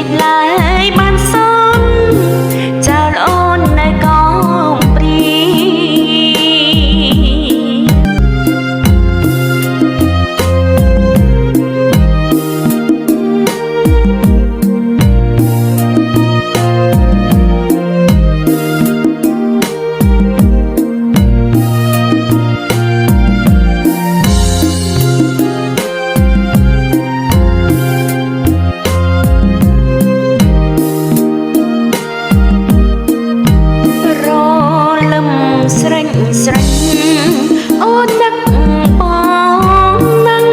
ចឡើយបានសនចោលអូននៅកងព្រីស្រេញស្រេញអូននឹកបងនឹង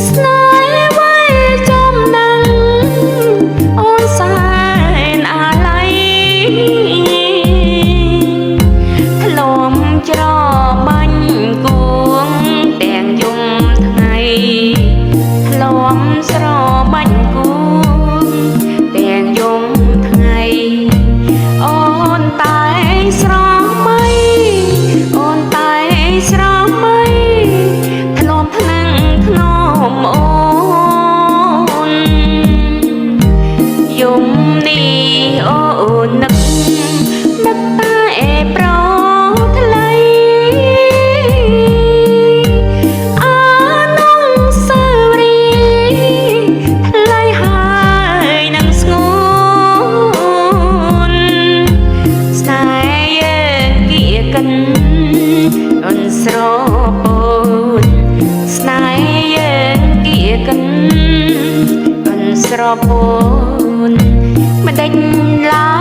ស្នេហ៍វិលចំនឹងអូនសែនអាល័យធ្លំច្របាញ់គួងទាំងយំថ្ងៃធ្លំស្របាញ់គួងទាំងយំថ្ងៃអូនតែស្រមៃអូនតែស្រមៃធ្នមថ្នឹងធ្នមអូនយំនេះអូននឹកតែប្រថ្លៃអានងសារីថ្លៃហើយនឹងស្ងួនស្នេហ៍គៀកិនអូនស្រពោនស្នេហ៍គៀកិនអូនស្រពោនមិនដេញឡើយ